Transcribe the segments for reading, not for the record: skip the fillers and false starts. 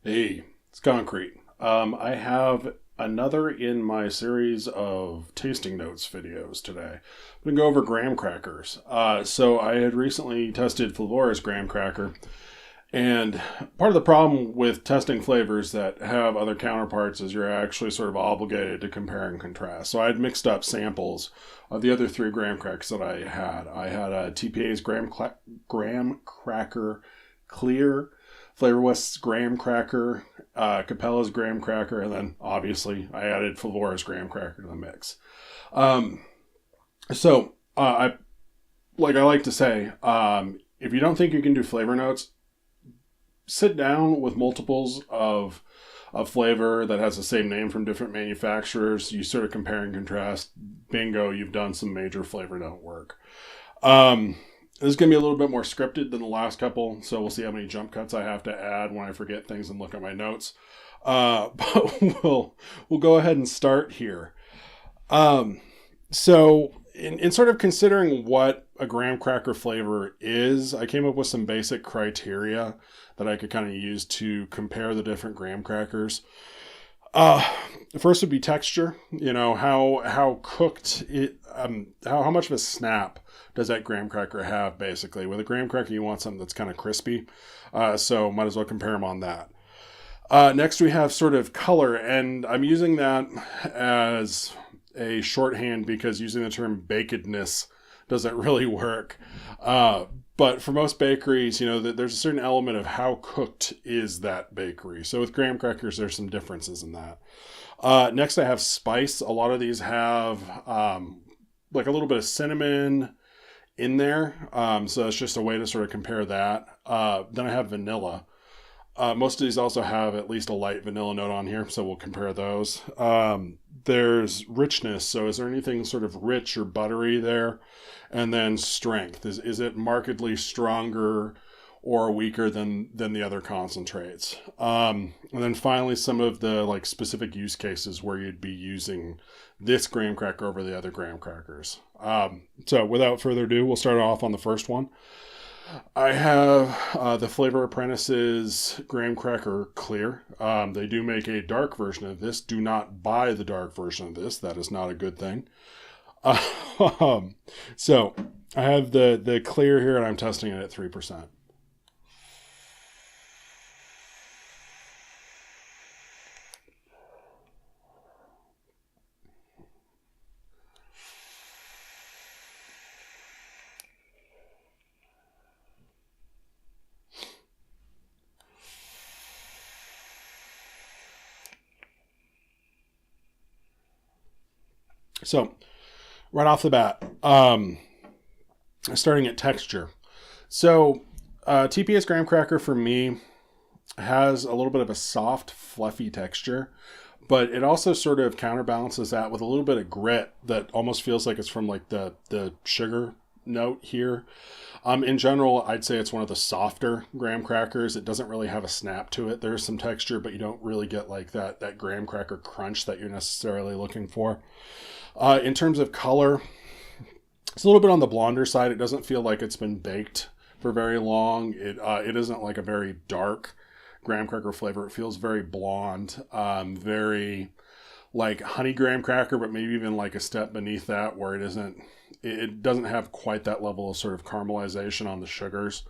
Hey, it's Concrete. I have another in my series of tasting notes videos today. I'm going to go over graham crackers. So I had recently tested Flora's graham cracker, and part of the problem with testing flavors that have other counterparts is you're actually sort of obligated to compare and contrast. So I had mixed up samples of the other three graham crackers that I had. I had a TPA's graham cracker clear, Flavor West's graham cracker, Capella's graham cracker, and then obviously I added Flora's graham cracker to the mix. Um, I I like to say, if you don't think you can do flavor notes, sit down with multiples of a flavor that has the same name from different manufacturers. You sort of compare and contrast. Bingo, you've done some major flavor note work. Um, this is going to be a little bit more scripted than the last couple, so we'll see how many jump cuts I have to add when I forget things and look at my notes. But we'll go ahead and start here. Um, in sort of considering what a graham cracker flavor is, I came up with some basic criteria that I could kind of use to compare the different graham crackers. Uh, the first would be texture. You know how cooked it, how much of a snap does that graham cracker have? Basically, with a graham cracker, you want something that's kind of crispy. So might as well compare them on that. Next, we have sort of color, and I'm using that as a shorthand because using the term bakedness doesn't really work. But for most bakeries, there's a certain element of how cooked is that bakery. So with graham crackers, there's some differences in that. Next, I have spice. A lot of these have like a little bit of cinnamon in there. So it's just a way to sort of compare that. Then I have vanilla. Most of these also have at least a light vanilla note on here, so we'll compare those. There's richness, so is there anything sort of rich or buttery there? And then strength, is it markedly stronger or weaker than the other concentrates? And then finally, some of the like specific use cases where you'd be using this graham cracker over the other graham crackers. So without further ado, we'll start off on the first one. I have the Flavor Apprentice's Graham Cracker Clear. They do make a dark version of this. Do not buy the dark version of this. That is not a good thing. Um, so I have the clear here, and I'm testing it at 3%. So right off the bat, starting at texture. So TPS graham cracker for me has a little bit of a soft, fluffy texture, but it also sort of counterbalances that with a little bit of grit that almost feels like it's from like the sugar note here. In general, I'd say it's one of the softer graham crackers. It doesn't really have a snap to it. There's some texture, but you don't really get like that graham cracker crunch that you're necessarily looking for. In terms of color, it's a little bit on the blonder side. It doesn't feel like it's been baked for very long. It isn't like a very dark graham cracker flavor. It feels very blonde, very like honey graham cracker, but maybe even like a step beneath that, where it doesn't have quite that level of sort of caramelization on the sugars.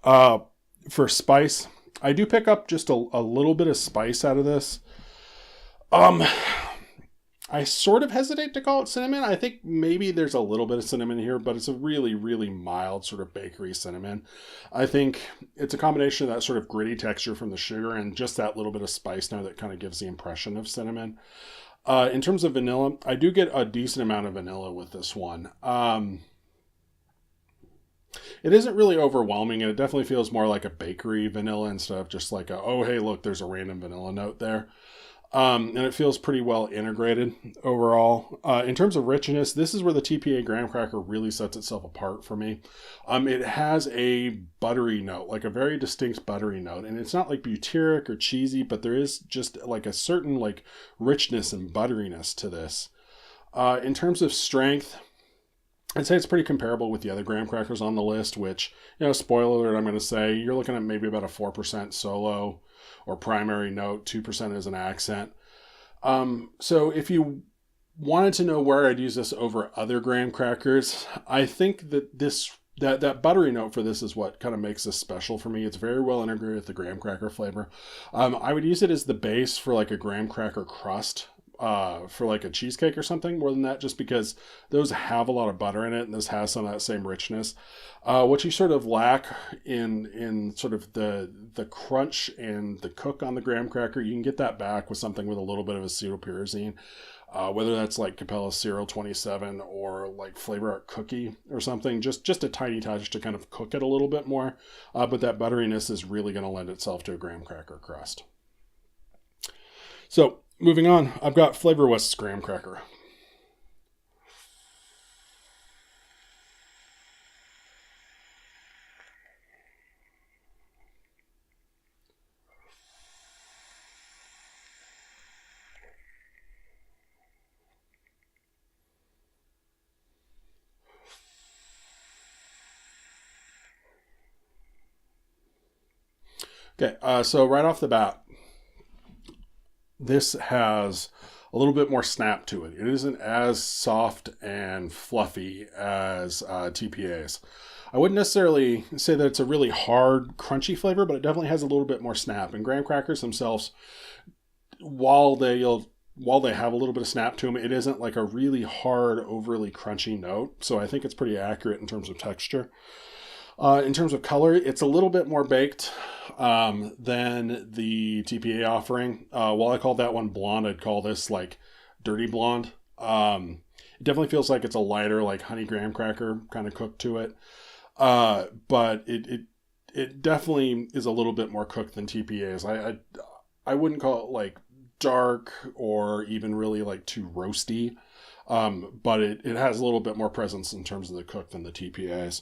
For spice, I do pick up just a little bit of spice out of this. Um, I sort of hesitate to call it cinnamon. I think maybe there's a little bit of cinnamon here, but it's a really, really mild sort of bakery cinnamon. I think it's a combination of that sort of gritty texture from the sugar and just that little bit of spice now that kind of gives the impression of cinnamon. In terms of vanilla, I do get a decent amount of vanilla with this one. It isn't really overwhelming, and it definitely feels more like a bakery vanilla instead of just like oh, hey, look, there's a random vanilla note there. And it feels pretty well integrated overall. In terms of richness, this is where the TPA graham cracker really sets itself apart for me. It has a buttery note, like a very distinct buttery note, and it's not like butyric or cheesy, but there is just like a certain like richness and butteriness to this. In terms of strength, I'd say it's pretty comparable with the other graham crackers on the list, which, spoiler alert, I'm going to say, you're looking at maybe about a 4% solo, or primary note, 2% as an accent. So if you wanted to know where I'd use this over other graham crackers, I think that that buttery note for this is what kind of makes this special for me. It's very well integrated with the graham cracker flavor. I would use it as the base for like a graham cracker crust, for like a cheesecake or something. More than that, just because those have a lot of butter in it, and this has some of that same richness. What you sort of lack in sort of the crunch and the cook on the graham cracker, you can get that back with something with a little bit of acetylpyrazine. Whether that's like Capella's Cereal 27 or like Flavor Art Cookie or something, just a tiny touch to kind of cook it a little bit more. But that butteriness is really going to lend itself to a graham cracker crust. So moving on, I've got Flavor West's graham cracker. Okay, so right off the bat, this has a little bit more snap to it. It isn't as soft and fluffy as TPA's. I wouldn't necessarily say that it's a really hard, crunchy flavor, but it definitely has a little bit more snap. And graham crackers themselves, while they have a little bit of snap to them, it isn't like a really hard, overly crunchy note. So I think it's pretty accurate in terms of texture. In terms of color, it's a little bit more baked than the TPA offering. While I called that one blonde, I'd call this like dirty blonde. It definitely feels like it's a lighter, like honey graham cracker kind of cook to it. But it definitely is a little bit more cooked than TPA's. I wouldn't call it like dark or even really like too roasty. But it has a little bit more presence in terms of the cook than the TPA's.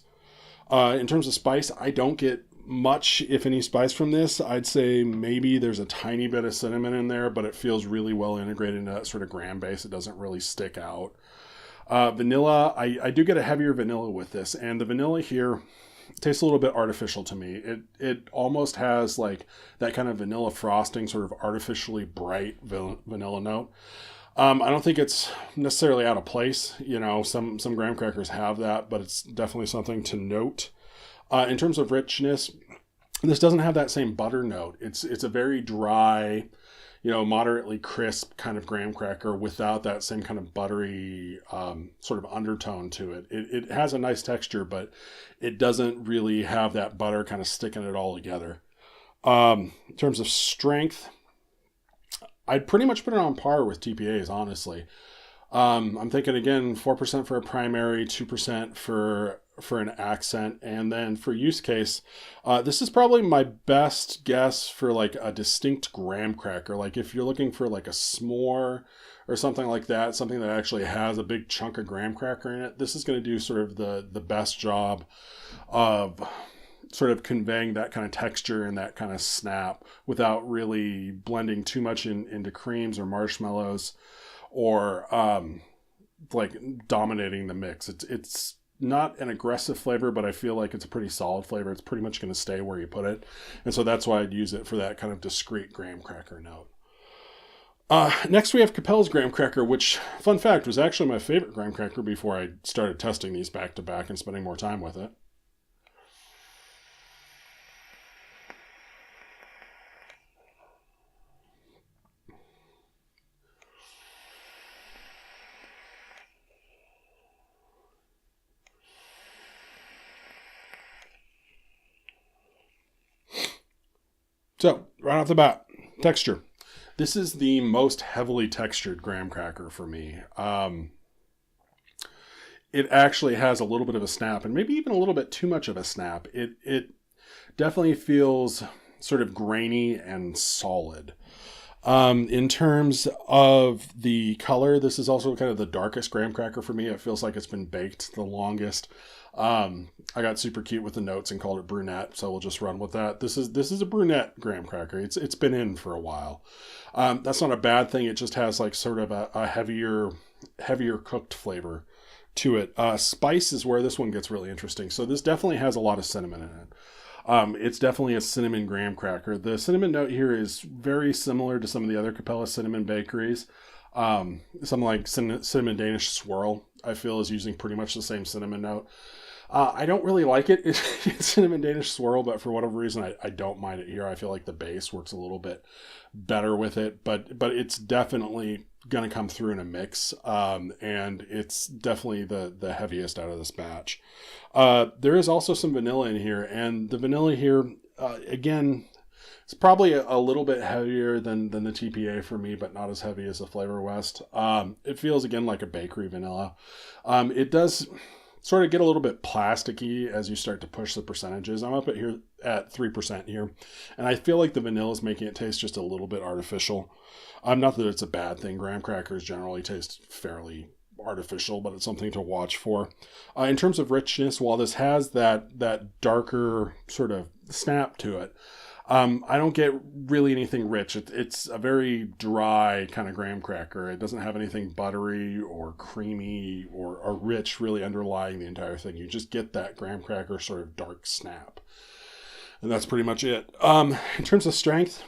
In terms of spice, I don't get much, if any, spice from this. I'd say maybe there's a tiny bit of cinnamon in there, but it feels really well integrated into that sort of graham base. It doesn't really stick out. Vanilla, I do get a heavier vanilla with this, and the vanilla here tastes a little bit artificial to me. It almost has like that kind of vanilla frosting, sort of artificially bright vanilla note. I don't think it's necessarily out of place. You know, some graham crackers have that, but it's definitely something to note. In terms of richness, this doesn't have that same butter note. It's a very dry, you know, moderately crisp kind of graham cracker without that same kind of buttery sort of undertone to it. It has a nice texture, but it doesn't really have that butter kind of sticking it all together. In terms of strength, I'd pretty much put it on par with TPA's, honestly. I'm thinking, again, 4% for a primary, 2% for an accent, and then for use case, this is probably my best guess for like a distinct graham cracker. Like if you're looking for like a s'more or something like that, something that actually has a big chunk of graham cracker in it, this is going to do sort of the best job of sort of conveying that kind of texture and that kind of snap without really blending too much into creams or marshmallows or like dominating the mix. It's not an aggressive flavor, but I feel like it's a pretty solid flavor. It's pretty much going to stay where you put it. And so that's why I'd use it for that kind of discreet graham cracker note. Next we have Capella's graham cracker, which, fun fact, was actually my favorite graham cracker before I started testing these back to back and spending more time with it. So, right off the bat, texture. This is the most heavily textured graham cracker for me. It actually has a little bit of a snap, and maybe even a little bit too much of a snap. It definitely feels sort of grainy and solid. In terms of the color, this is also kind of the darkest graham cracker for me. It feels like it's been baked the longest. I got super cute with the notes and called it brunette, so we'll just run with that. This is a brunette graham cracker. It's been in for a while. That's not a bad thing. It just has like sort of a heavier cooked flavor to it. Spice is where this one gets really interesting. So this definitely has a lot of cinnamon in it. It's definitely a cinnamon graham cracker. The cinnamon note here is very similar to some of the other Capella cinnamon bakeries. Something like cinnamon Danish swirl, I feel, is using pretty much the same cinnamon note. I don't really like it. It's cinnamon Danish swirl, but for whatever reason, I don't mind it here. I feel like the base works a little bit better with it, but it's definitely going to come through in a mix, and it's definitely the heaviest out of this batch. There is also some vanilla in here, and the vanilla here, again, it's probably a little bit heavier than the TPA for me, but not as heavy as the Flavor West. It feels, again, like a bakery vanilla. It does sort of get a little bit plasticky as you start to push the percentages. I'm up at 3% here, and I feel like the vanilla is making it taste just a little bit artificial. Not that it's a bad thing. Graham crackers generally taste fairly artificial, but it's something to watch for. In terms of richness, while this has that darker sort of snap to it, I don't get really anything rich. It's a very dry kind of graham cracker. It doesn't have anything buttery or creamy or rich really underlying the entire thing. You just get that graham cracker sort of dark snap. And that's pretty much it. In terms of strength,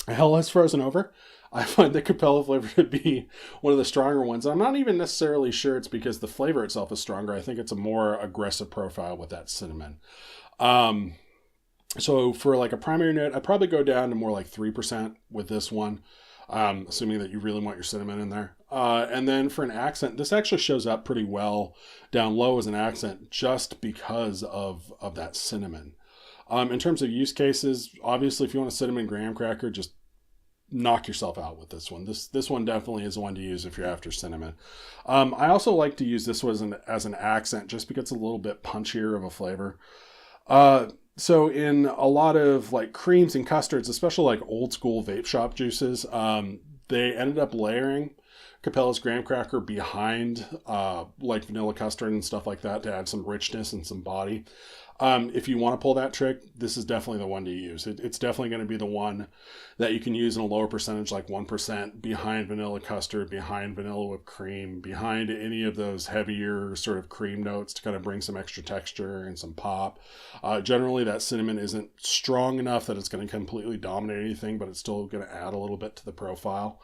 hell has frozen over. I find the Capella flavor to be one of the stronger ones. I'm not even necessarily sure it's because the flavor itself is stronger. I think it's a more aggressive profile with that cinnamon. So for like a primary note, I'd probably go down to more like 3% with this one, assuming that you really want your cinnamon in there. And then for an accent, this actually shows up pretty well down low as an accent just because of that cinnamon. In terms of use cases, obviously if you want a cinnamon graham cracker, just knock yourself out with this one. This one definitely is one to use if you're after cinnamon. I also like to use this one as an accent just because it's a little bit punchier of a flavor. So in a lot of like creams and custards, especially like old school vape shop juices, they ended up layering Capella's graham cracker behind like vanilla custard and stuff like that to add some richness and some body. If you want to pull that trick, this is definitely the one to use. It's definitely going to be the one that you can use in a lower percentage, like 1%, behind vanilla custard, behind vanilla whipped cream, behind any of those heavier sort of cream notes to kind of bring some extra texture and some pop. Generally, that cinnamon isn't strong enough that it's going to completely dominate anything, but it's still going to add a little bit to the profile.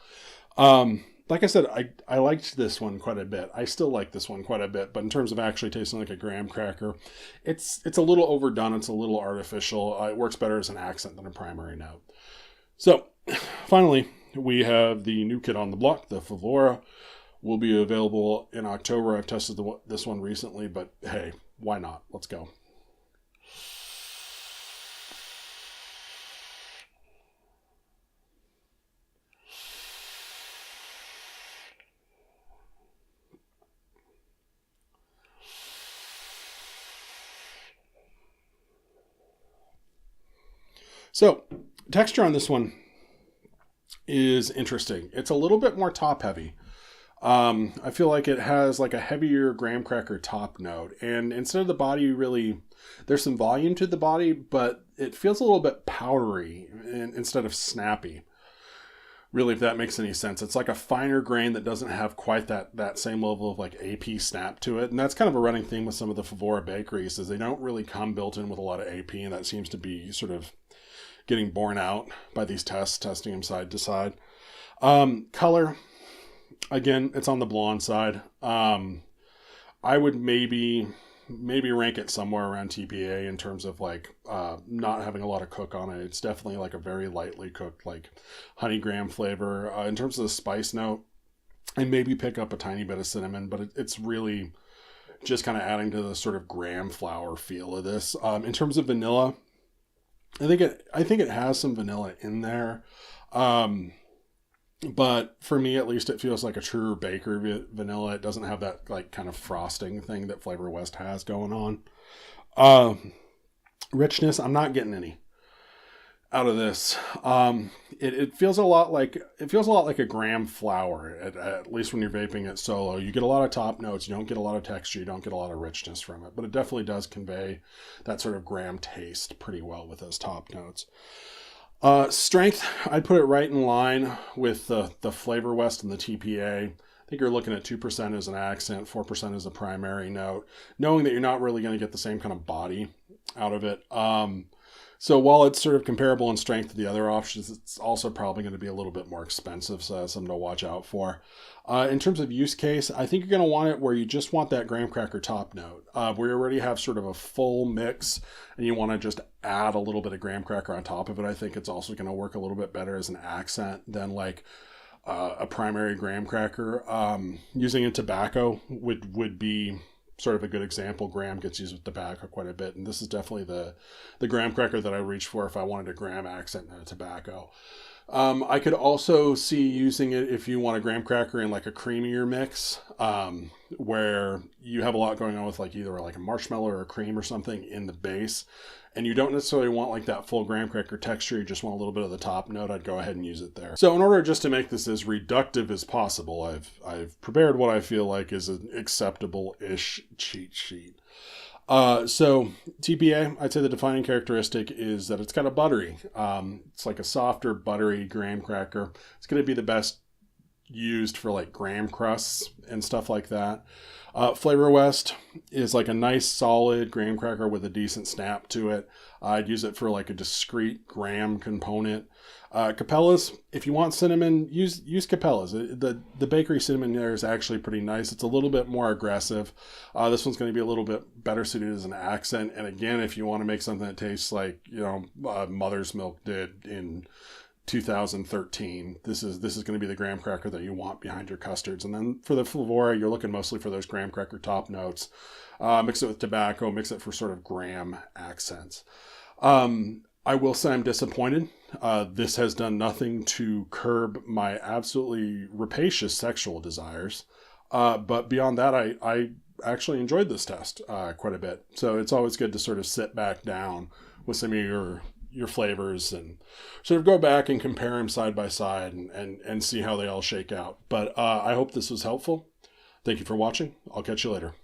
Like I said, I liked this one quite a bit. I still like this one quite a bit, but in terms of actually tasting like a graham cracker, it's a little overdone. It's a little artificial. It works better as an accent than a primary note. So, finally, we have the new kid on the block, the Flora. Will be available in October. I've tested this one recently, but hey, why not? Let's go. So, texture on this one is interesting. It's a little bit more top heavy. I feel like it has like a heavier graham cracker top note, and instead of the body there's some volume to the body, but it feels a little bit powdery instead of snappy. Really, if that makes any sense. It's like a finer grain that doesn't have quite that same level of like AP snap to it. And that's kind of a running theme with some of the Flora bakeries, is they don't really come built in with a lot of AP, and that seems to be sort of getting borne out by these testing them side to side. Color, again, it's on the blonde side. I would maybe rank it somewhere around TPA in terms of like not having a lot of cook on it. It's definitely like a very lightly cooked like honey graham flavor. In terms of the spice note, I maybe pick up a tiny bit of cinnamon, but it's really just kind of adding to the sort of graham flour feel of this. In terms of vanilla, I think it has some vanilla in there. But for me, at least, it feels like a true bakery vanilla. It doesn't have that like kind of frosting thing that Flavor West has going on. Richness, I'm not getting any out of this. It feels a lot like a graham flour, at least when you're vaping it solo. You get a lot of top notes. You don't get a lot of texture. You don't get a lot of richness from it, but it definitely does convey that sort of graham taste pretty well with those top notes. Strength, I'd put it right in line with the Flavor West and the TPA. I think you're looking at 2% as an accent, 4% as a primary note, knowing that you're not really going to get the same kind of body out of it. So while it's sort of comparable in strength to the other options, it's also probably going to be a little bit more expensive, so that's something to watch out for. In terms of use case, I think you're going to want it where you just want that graham cracker top note, where you already have sort of a full mix and you want to just add a little bit of graham cracker on top of it. I think it's also going to work a little bit better as an accent than like a primary graham cracker. Using in tobacco would be sort of a good example. Graham gets used with tobacco quite a bit, and this is definitely the graham cracker that I reach for if I wanted a graham accent and a tobacco. I could also see using it if you want a graham cracker in like a creamier mix, where you have a lot going on with like either like a marshmallow or a cream or something in the base, and you don't necessarily want like that full graham cracker texture, you just want a little bit of the top note. I'd go ahead and use it there. So in order just to make this as reductive as possible, I've prepared what I feel like is an acceptable-ish cheat sheet. So TPA, I'd say the defining characteristic is that it's kind of buttery. It's like a softer, buttery graham cracker. It's going to be the best used for like graham crusts and stuff like that. Flavor West is like a nice solid graham cracker with a decent snap to it. I'd use it for like a discrete graham component. Capella's, if you want cinnamon, use Capella's. The bakery cinnamon there is actually pretty nice. It's a little bit more aggressive. This one's going to be a little bit better suited as an accent. And again, if you want to make something that tastes like, mother's milk did in 2013, this is going to be the graham cracker that you want behind your custards. And then for the Flora, you're looking mostly for those graham cracker top notes. Mix it with tobacco, mix it for sort of graham accents. I will say I'm disappointed. This has done nothing to curb my absolutely rapacious sexual desires. But beyond that, I actually enjoyed this test quite a bit. So it's always good to sort of sit back down with some of your flavors and sort of go back and compare them side by side and see how they all shake out. But I hope this was helpful. Thank you for watching. I'll catch you later.